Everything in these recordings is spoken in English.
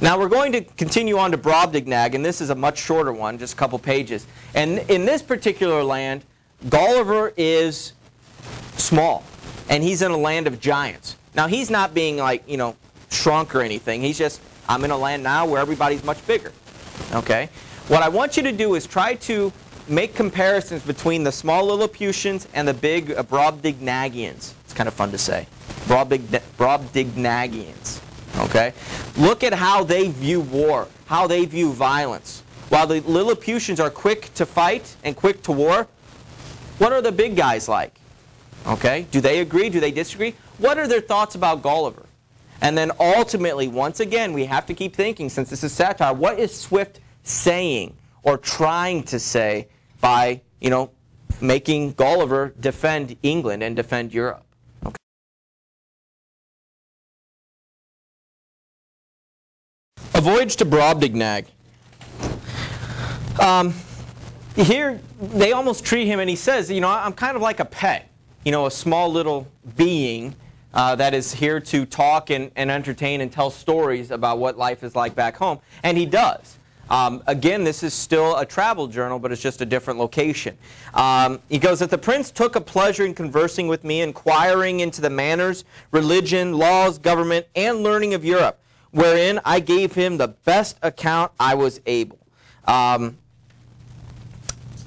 Now we're going to continue on to Brobdingnag, and this is a much shorter one, just a couple pages. And in this particular land, Gulliver is small, and he's in a land of giants. Now he's not being like, shrunk or anything. He's just, I'm in a land now where everybody's much bigger. Okay? What I want you to do is try to make comparisons between the small Lilliputians and the big Brobdingnagians. It's kind of fun to say. Brobdingnagians. Okay? Look at how they view war, how they view violence. While the Lilliputians are quick to fight and quick to war, what are the big guys like? Okay? Do they agree? Do they disagree? What are their thoughts about Gulliver? And then ultimately, once again, we have to keep thinking, since this is satire, what is Swift saying or trying to say by, making Gulliver defend England and defend Europe? Okay. A Voyage to Brobdingnag. Here, they almost treat him, and he says, I'm kind of like a pet, a small little being that is here to talk and entertain and tell stories about what life is like back home. And he does. Again, this is still a travel journal, but it's just a different location. He goes, that the prince took a pleasure in conversing with me, inquiring into the manners, religion, laws, government, and learning of Europe, wherein I gave him the best account I was able. Right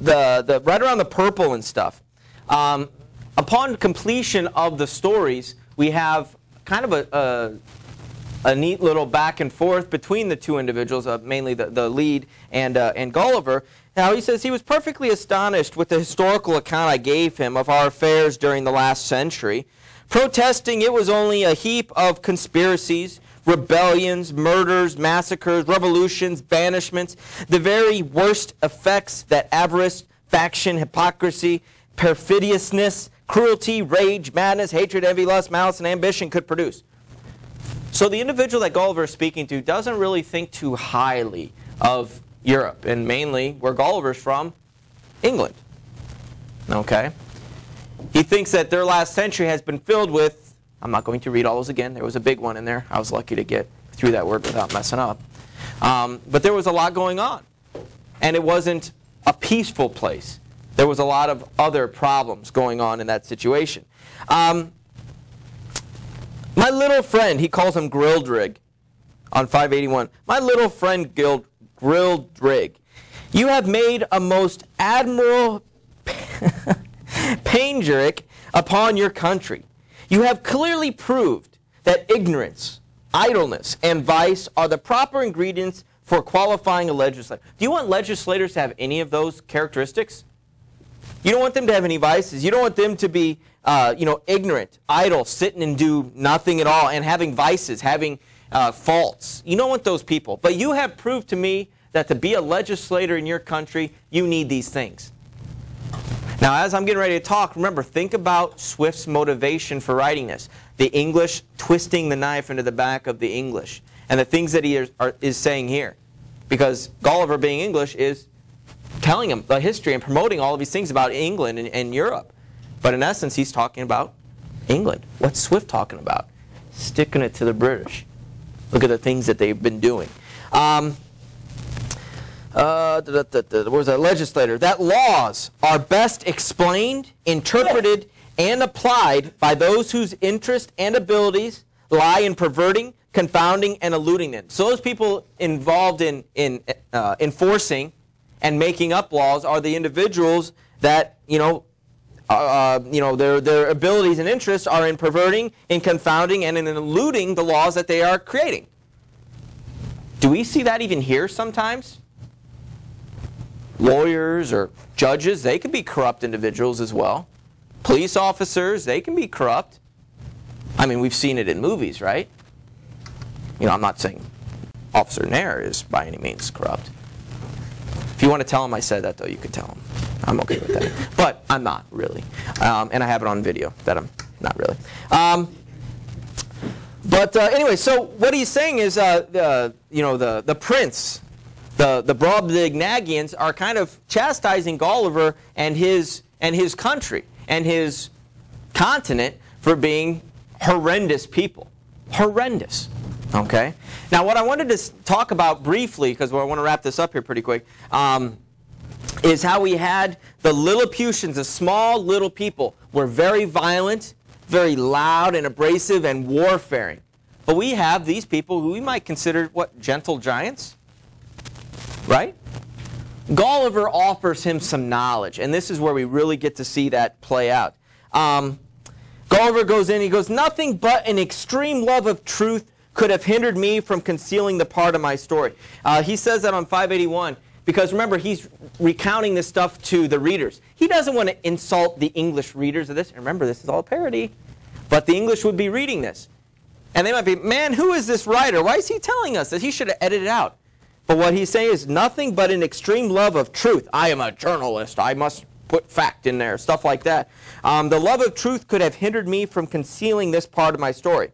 around the purple and stuff. Upon completion of the stories, we have kind of a neat little back and forth between the two individuals, mainly the lead and Gulliver. Now he says he was perfectly astonished with the historical account I gave him of our affairs during the last century, protesting it was only a heap of conspiracies, rebellions, murders, massacres, revolutions, banishments, the very worst effects that avarice, faction, hypocrisy, perfidiousness, cruelty, rage, madness, hatred, envy, lust, malice, and ambition could produce. So the individual that Gulliver is speaking to doesn't really think too highly of Europe, and mainly where Gulliver's from, England. Okay? He thinks that their last century has been filled with, I'm not going to read all those again, there was a big one in there. I was lucky to get through that word without messing up. But there was a lot going on, and it wasn't a peaceful place. There was a lot of other problems going on in that situation. My little friend, he calls him Grildrig on 581. My little friend Grildrig, you have made a most admirable panegyric upon your country. You have clearly proved that ignorance, idleness, and vice are the proper ingredients for qualifying a legislator. Do you want legislators to have any of those characteristics? You don't want them to have any vices. You don't want them to be, ignorant, idle, sitting and do nothing at all, and having vices, having faults. You don't want those people. But you have proved to me that to be a legislator in your country, you need these things. Now, as I'm getting ready to talk, remember, think about Swift's motivation for writing this. The English twisting the knife into the back of the English, and the things that he is saying here. Because Gulliver, being English, is telling him the history and promoting all of these things about England and Europe. But in essence, he's talking about England. What's Swift talking about? Sticking it to the British. Look at the things that they've been doing. There was a legislator. That laws are best explained, interpreted, and applied by those whose interest and abilities lie in perverting, confounding, and eluding them. So those people involved in enforcing and making up laws are the individuals that, their abilities and interests are in perverting, in confounding, and in eluding the laws that they are creating. Do we see that even here sometimes? Lawyers or judges, they can be corrupt individuals as well. Police officers, they can be corrupt. I mean, we've seen it in movies, right? I'm not saying Officer Nair is by any means corrupt. If you want to tell him I said that, though, you can tell him. I'm okay with that. But I'm not really. And I have it on video that I'm not really. Anyway, so what he's saying is, the prince, the Brobdingnagians are kind of chastising Gulliver and his country and his continent for being horrendous people. Horrendous. Okay. Now, what I wanted to talk about briefly, because I want to wrap this up here pretty quick, is how we had the Lilliputians, the small little people, were very violent, very loud and abrasive and warfaring. But we have these people who we might consider, what, gentle giants? Right? Gulliver offers him some knowledge, and this is where we really get to see that play out. Gulliver goes in, he goes, "Nothing but an extreme love of truth could have hindered me from concealing the part of my story." He says that on 581, because remember, he's recounting this stuff to the readers. He doesn't want to insult the English readers of this. Remember, this is all parody. But the English would be reading this. And they might be, man, who is this writer? Why is he telling us that he should have edited it out? But what he's saying is nothing but an extreme love of truth. I am a journalist. I must put fact in there, stuff like that. The love of truth could have hindered me from concealing this part of my story.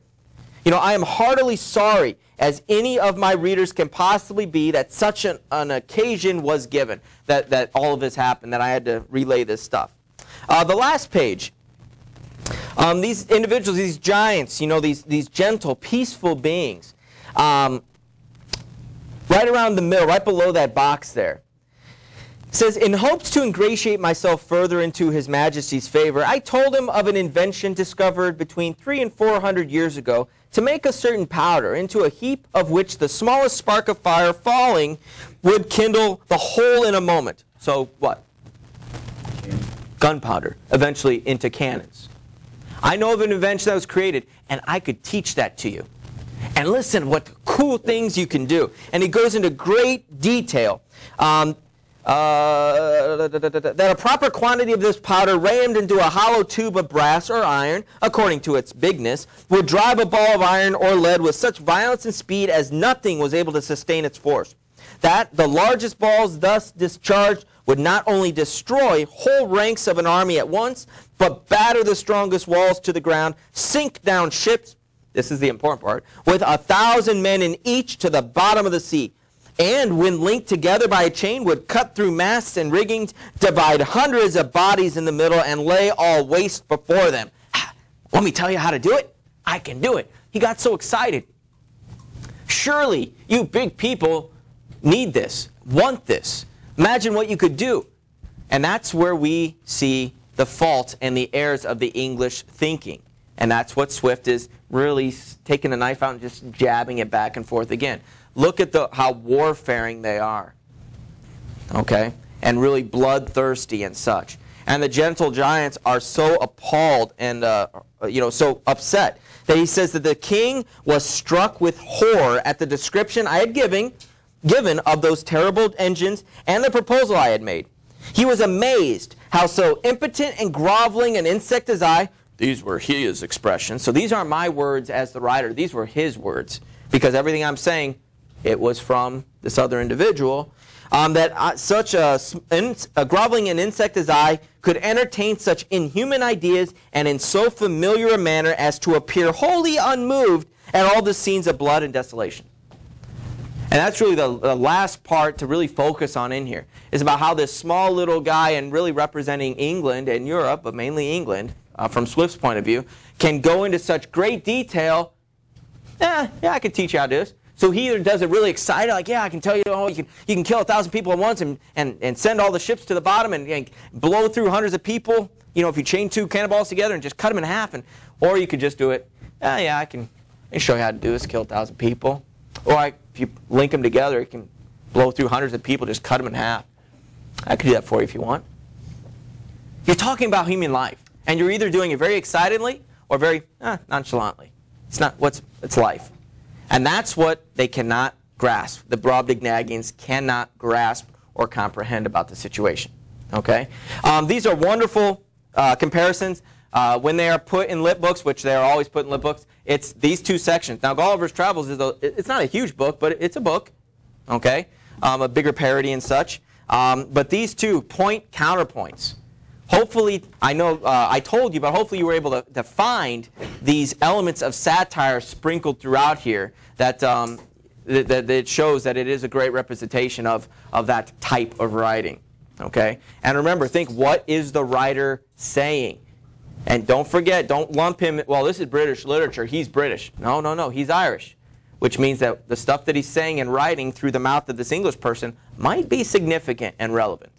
You know, I am heartily sorry, as any of my readers can possibly be, that such an occasion was given, that all of this happened, that I had to relay this stuff. The last page. These individuals, these giants, you know, these gentle, peaceful beings, right around the middle, right below that box there. It says, "In hopes to ingratiate myself further into His Majesty's favor, I told him of an invention discovered between 300 and 400 years ago to make a certain powder, into a heap of which the smallest spark of fire falling would kindle the whole in a moment." So what? Gunpowder, eventually into cannons. I know of an invention that was created, and I could teach that to you. And listen, what cool things you can do. And he goes into great detail. That a proper quantity of this powder rammed into a hollow tube of brass or iron, according to its bigness, would drive a ball of iron or lead with such violence and speed as nothing was able to sustain its force. That the largest balls thus discharged would not only destroy whole ranks of an army at once, but batter the strongest walls to the ground, sink down ships, this is the important part, with 1,000 men in each to the bottom of the sea. And when linked together by a chain, would cut through masts and rigging, divide hundreds of bodies in the middle, and lay all waste before them. Want me to tell you how to do it? I can do it. He got so excited. Surely you big people need this, want this. Imagine what you could do. And that's where we see the fault and the errors of the English thinking. And that's what Swift is really taking the knife out and just jabbing it back and forth again. Look at how warfaring they are, okay, and really bloodthirsty and such. And the gentle giants are so appalled and so upset that he says that the king was struck with horror at the description I had given of those terrible engines and the proposal I had made. He was amazed how so impotent and groveling an insect as I, these were his expressions, so these aren't my words as the writer, these were his words, because everything I'm saying, it was from this other individual, that such a groveling an insect as I could entertain such inhuman ideas and in so familiar a manner as to appear wholly unmoved at all the scenes of blood and desolation. And that's really the last part to really focus on in here, is about how this small little guy, and really representing England and Europe, but mainly England, from Swift's point of view, can go into such great detail. Yeah, I can teach you how to do this. So he either does it really excited, like, yeah, I can tell you, you can kill 1,000 people at once and send all the ships to the bottom and blow through hundreds of people, if you chain 2 cannonballs together and just cut them in half. Or you could just do it, I can show you how to do this, kill 1,000 people. Or if you link them together, you can blow through hundreds of people, just cut them in half. I could do that for you if you want. You're talking about human life, and you're either doing it very excitedly or very nonchalantly. It's life. And that's what they cannot grasp. The Brobdingnagians cannot grasp or comprehend about the situation. Okay? These are wonderful comparisons. When they are put in lit books, which they are always put in lit books, it's these 2 sections. Now, Gulliver's Travels it's not a huge book, but it's a book. Okay? A bigger parody and such. But these 2 counterpoints. Hopefully, I know I told you, but hopefully you were able to find these elements of satire sprinkled throughout here that it shows that it is a great representation of that type of writing. Okay? And remember, think, what is the writer saying? And don't forget, don't lump him, well, this is British literature, he's British. No, he's Irish. which means that the stuff that he's saying and writing through the mouth of this English person might be significant and relevant.